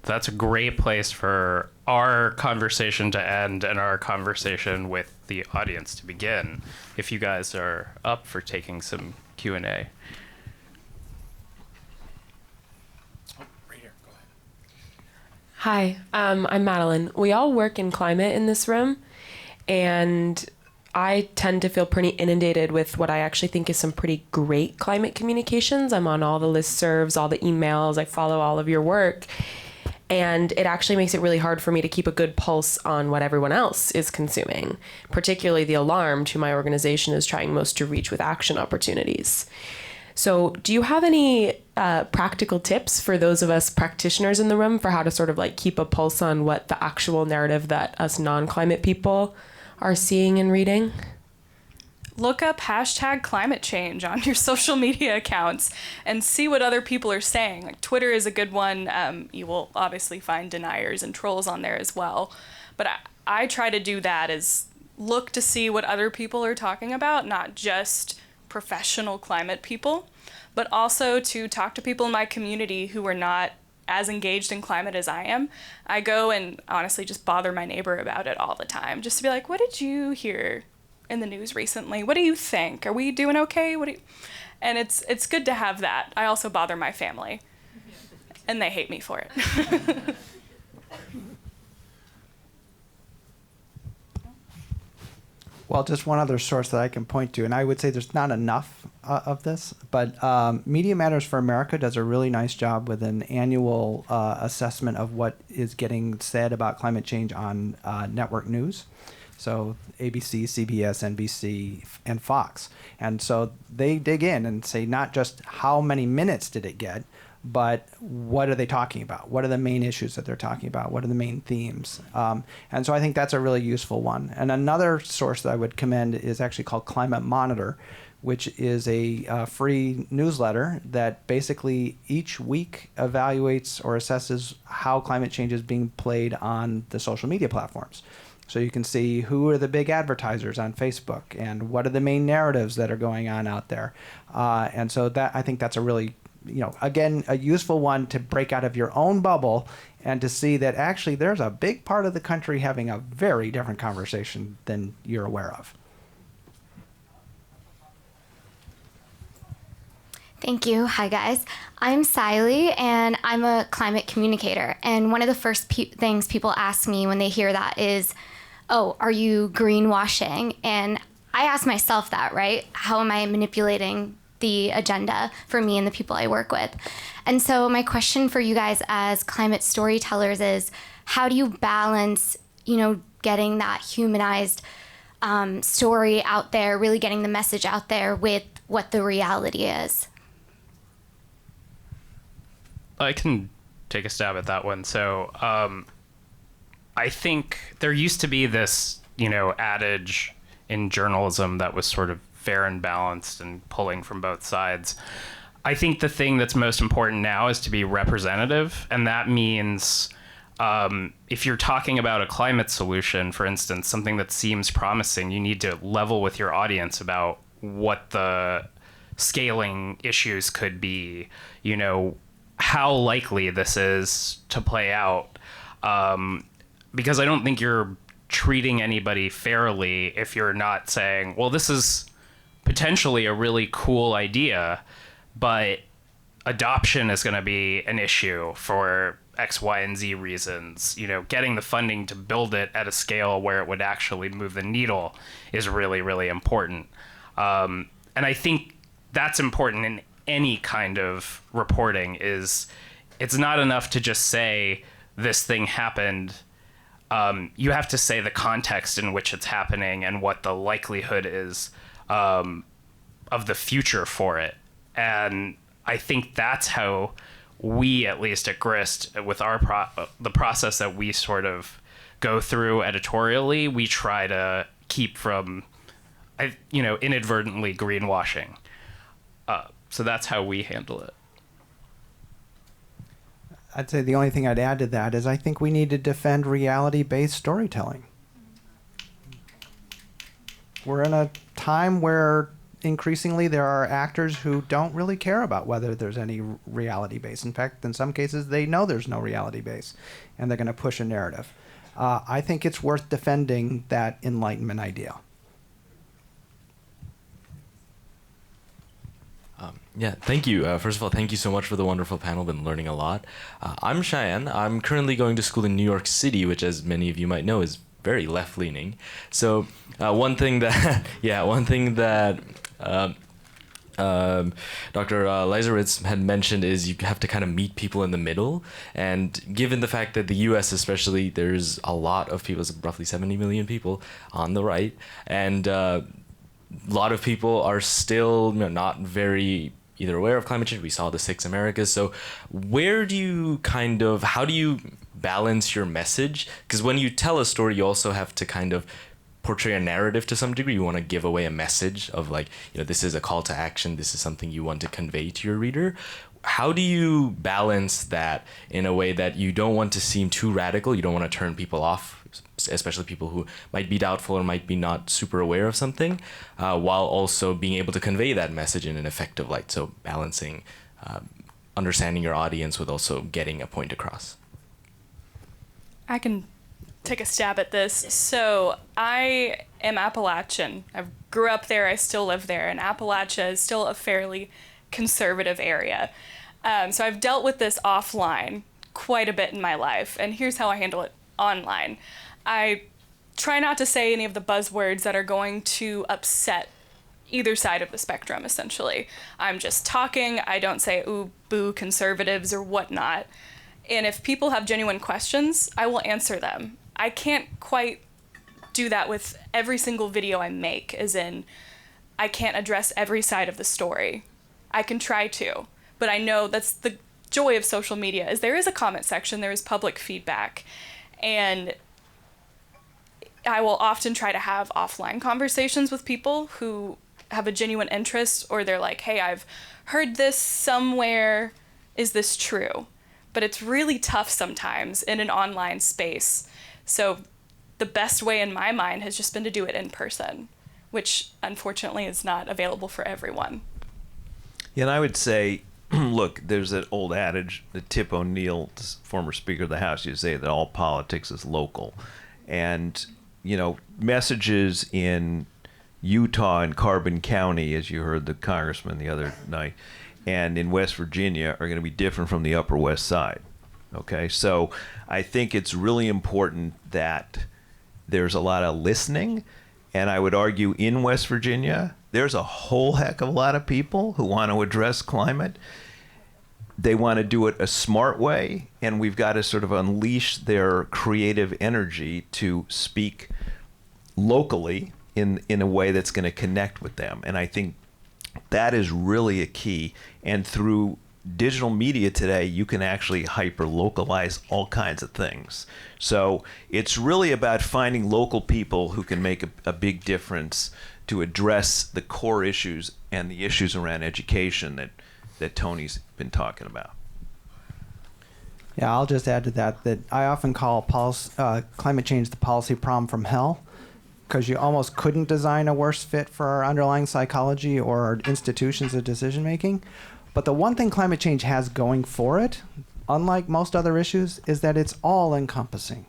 That's a great place for our conversation to end and our conversation with the audience to begin. If you guys are up for taking some Q&A. Oh, right here. Go ahead. Hi, I'm Madeline. We all work in climate in this room, and I tend to feel pretty inundated with what I actually think is some pretty great climate communications. I'm on all the listservs, all the emails, I follow all of your work. And it actually makes it really hard for me to keep a good pulse on what everyone else is consuming, particularly the Alarmed, who my organization is trying most to reach with action opportunities. So do you have any practical tips for those of us practitioners in the room for how to sort of like keep a pulse on what the actual narrative that us non-climate people are seeing and reading? Look up hashtag climate change on your social media accounts and see what other people are saying. Like Twitter is a good one. You will obviously find deniers and trolls on there as well. But I try to do that, is look to see what other people are talking about, not just professional climate people, but also to talk to people in my community who are not as engaged in climate as I am. I go and honestly just bother my neighbor about it all the time, just to be like, what did you hear in the news recently? What do you think? Are we doing okay? And it's good to have that. I also bother my family, and they hate me for it. Well, just one other source that I can point to, and I would say there's not enough of this, but Media Matters for America does a really nice job with an annual assessment of what is getting said about climate change on network news. So ABC, CBS, NBC, and Fox. And so they dig in and say not just how many minutes did it get, but what are they talking about? What are the main issues that they're talking about? What are the main themes? And so I think that's a really useful one. And another source that I would commend is actually called Climate Monitor, which is a free newsletter that basically each week evaluates or assesses how climate change is being played on the social media platforms. So you can see who are the big advertisers on Facebook and what are the main narratives that are going on out there. And so that, I think that's a really, again, a useful one to break out of your own bubble and to see that actually there's a big part of the country having a very different conversation than you're aware of. Thank you. Hi, guys. I'm Siley, and I'm a climate communicator. And one of the first things people ask me when they hear that is, oh, are you greenwashing? And I ask myself that, right? How am I manipulating the agenda for me and the people I work with? And so my question for you guys as climate storytellers is, how do you balance, getting that humanized story out there, really getting the message out there with what the reality is? I can take a stab at that one. So I think there used to be this, adage in journalism that was sort of fair and balanced and pulling from both sides. I think the thing that's most important now is to be representative. And that means if you're talking about a climate solution, for instance, something that seems promising, you need to level with your audience about what the scaling issues could be, how likely this is to play out. Because I don't think you're treating anybody fairly if you're not saying, well, this is potentially a really cool idea, but adoption is going to be an issue for X, Y, and Z reasons. Getting the funding to build it at a scale where it would actually move the needle is really, really important. And I think that's important in any kind of reporting. Is it's not enough to just say this thing happened. You have to say the context in which it's happening and what the likelihood is of the future for it. And I think that's how we, at least at Grist, with the process that we sort of go through editorially, we try to keep from, inadvertently greenwashing. So that's how we handle it. I'd say the only thing I'd add to that is I think we need to defend reality-based storytelling. We're in a time where increasingly there are actors who don't really care about whether there's any reality base. In fact, in some cases, they know there's no reality base, and they're going to push a narrative. I think it's worth defending that Enlightenment idea. Yeah, thank you. First of all, thank you so much for the wonderful panel. Been learning a lot. I'm Cheyenne. I'm currently going to school in New York City, which, as many of you might know, is very left-leaning. So one thing that Dr. Leiserowitz had mentioned is you have to kind of meet people in the middle. And given the fact that the U.S. especially, there's a lot of people, it's roughly 70 million people on the right, and a lot of people are still not very either aware of climate change. We saw the 6 Americas. So how do you balance your message? Because when you tell a story, you also have to kind of portray a narrative to some degree. You want to give away a message of this is a call to action. This is something you want to convey to your reader. How do you balance that in a way that you don't want to seem too radical? You don't want to turn people off, especially people who might be doubtful or might be not super aware of something, while also being able to convey that message in an effective light. So balancing understanding your audience with also getting a point across. I can take a stab at this. So I am Appalachian. I grew up there. I still live there. And Appalachia is still a fairly conservative area. So I've dealt with this offline quite a bit in my life. And here's how I handle it online. I try not to say any of the buzzwords that are going to upset either side of the spectrum, essentially. I'm just talking. I don't say, ooh, boo, conservatives or whatnot. And if people have genuine questions, I will answer them. I can't quite do that with every single video I make, as in, I can't address every side of the story. I can try to, but I know that's the joy of social media, is there is a comment section, there is public feedback, and I will often try to have offline conversations with people who have a genuine interest, or they're like, hey, I've heard this somewhere, is this true? But it's really tough sometimes in an online space. So the best way in my mind has just been to do it in person, which unfortunately is not available for everyone. Yeah, and I would say, look, there's that old adage that Tip O'Neill, former Speaker of the House, used to say that all politics is local. And, messages in Utah and Carbon County, as you heard the congressman the other night, and in West Virginia are going to be different from the Upper West Side. Okay, so I think it's really important that there's a lot of listening, and I would argue in West Virginia, there's a whole heck of a lot of people who want to address climate. They want to do it a smart way, and we've got to sort of unleash their creative energy to speak locally in a way that's going to connect with them. And I think that is really a key. And through digital media today, you can actually hyper-localize all kinds of things. So it's really about finding local people who can make a big difference to address the core issues and the issues around education that Tony's been talking about. Yeah, I'll just add to that I often call climate change the policy problem from hell, because you almost couldn't design a worse fit for our underlying psychology or our institutions of decision making. But the one thing climate change has going for it, unlike most other issues, is that it's all encompassing.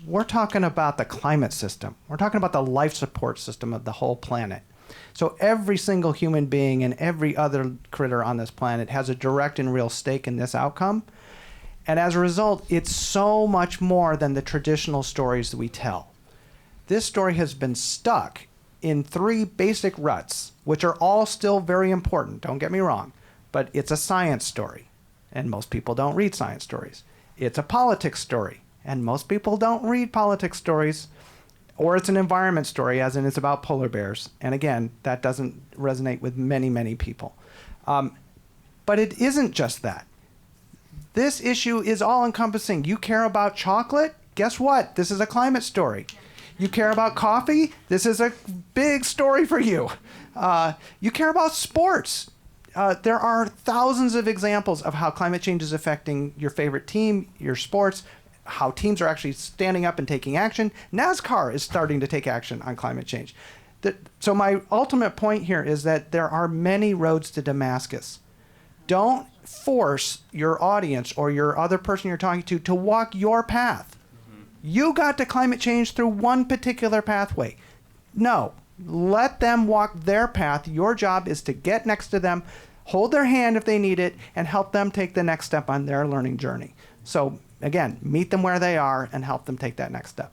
We're talking about the climate system. We're talking about the life support system of the whole planet. So every single human being and every other critter on this planet has a direct and real stake in this outcome. And as a result, it's so much more than the traditional stories that we tell. This story has been stuck in 3 basic ruts, which are all still very important, don't get me wrong, but it's a science story, and most people don't read science stories. It's a politics story, and most people don't read politics stories, or it's an environment story, as in it's about polar bears, and again, that doesn't resonate with many, many people. But it isn't just that. This issue is all-encompassing. You care about chocolate? Guess what? This is a climate story. You care about coffee? This is a big story for you. You care about sports? There are thousands of examples of how climate change is affecting your favorite team, your sports, how teams are actually standing up and taking action. NASCAR is starting to take action on climate change. So my ultimate point here is that there are many roads to Damascus. Don't force your audience or your other person you're talking to walk your path. You got to climate change through one particular pathway. No, let them walk their path. Your job is to get next to them, hold their hand if they need it, and help them take the next step on their learning journey. So again, meet them where they are and help them take that next step.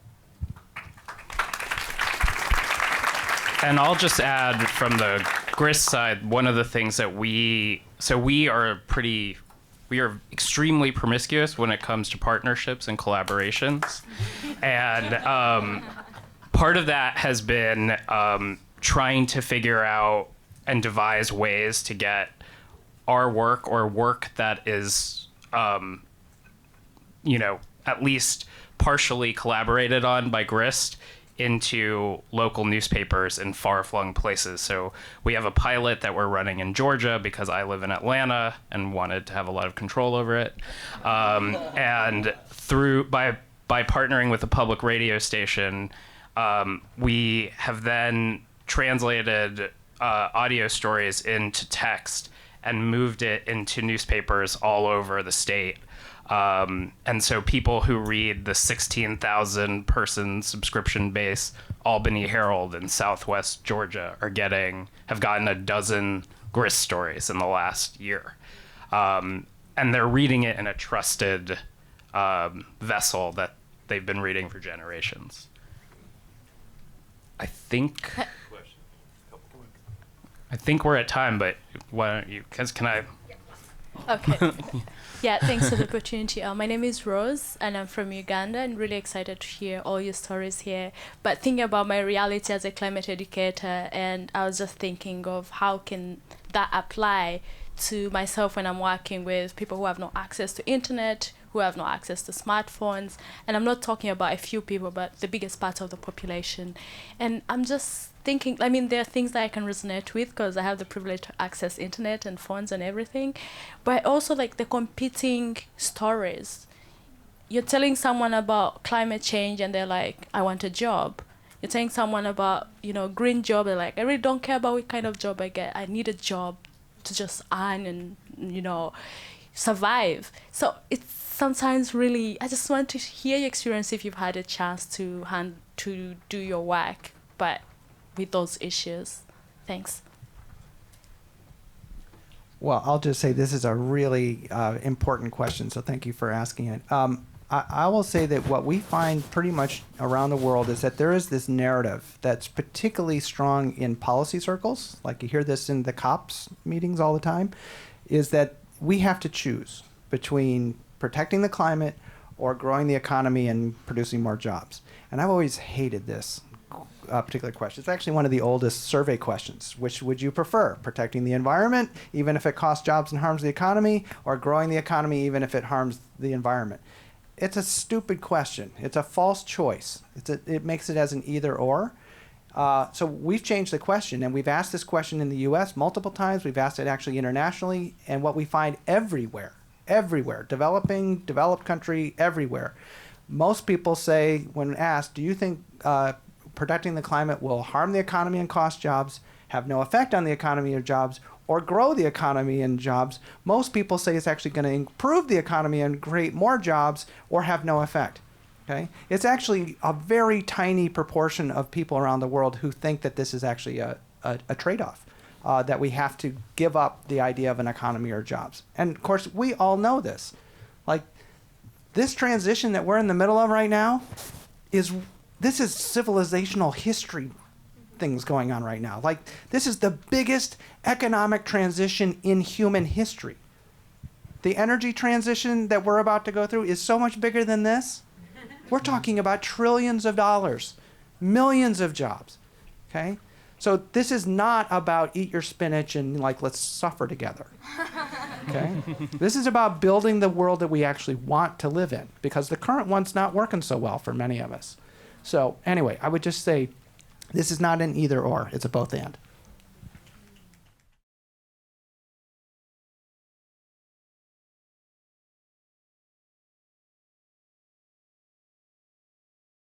And I'll just add from the grist side, one of the things that we are extremely promiscuous when it comes to partnerships and collaborations. And part of that has been trying to figure out and devise ways to get our work or work that is, at least partially collaborated on by grist into local newspapers in far-flung places. So we have a pilot that we're running in Georgia because I live in Atlanta and wanted to have a lot of control over it. And by partnering with a public radio station, we have then translated audio stories into text and moved it into newspapers all over the state. And so people who read the 16,000 person subscription base Albany Herald in Southwest Georgia have gotten a dozen grist stories in the last year. And they're reading it in a trusted vessel that they've been reading for generations. I think we're at time, but why don't you, can I? Okay. Yeah, thanks for the opportunity. My name is Rose, and I'm from Uganda, and really excited to hear all your stories here. But thinking about my reality as a climate educator, and I was just thinking of how can that apply to myself when I'm working with people who have no access to internet, who have no access to smartphones. And I'm not talking about a few people, but the biggest part of the population. And I'm just thinking, there are things that I can resonate with because I have the privilege to access internet and phones and everything. But also like the competing stories. You're telling someone about climate change and they're like, I want a job. You're telling someone about, green job, they're like, I really don't care about what kind of job I get. I need a job to just earn and, survive. So it's sometimes really, I just want to hear your experience if you've had a chance to do your work, but with those issues. Thanks. Well, I'll just say this is a really important question, so thank you for asking it. I will say that what we find pretty much around the world is that there is this narrative that's particularly strong in policy circles, like you hear this in the COPs meetings all the time, is that we have to choose between protecting the climate or growing the economy and producing more jobs. And I've always hated this particular question. It's actually one of the oldest survey questions. Which would you prefer? Protecting the environment, even if it costs jobs and harms the economy, or growing the economy, even if it harms the environment? It's a stupid question. It's a false choice. It makes it as an either or. So we've changed the question, and we've asked this question in the U.S. multiple times. We've asked it actually internationally, and what we find everywhere, developed country, everywhere, most people say when asked, do you think protecting the climate will harm the economy and cost jobs, have no effect on the economy or jobs, or grow the economy and jobs? Most people say it's actually going to improve the economy and create more jobs or have no effect. Okay? It's actually a very tiny proportion of people around the world who think that this is actually a trade-off, that we have to give up the idea of an economy or jobs. And of course, we all know this. This transition that we're in the middle of right now this is civilizational history things going on right now. This is the biggest economic transition in human history. The energy transition that we're about to go through is so much bigger than this. We're talking about trillions of dollars, millions of jobs, okay? So this is not about eat your spinach and let's suffer together, okay? This is about building the world that we actually want to live in, because the current one's not working so well for many of us. So anyway, I would just say this is not an either or, it's a both and.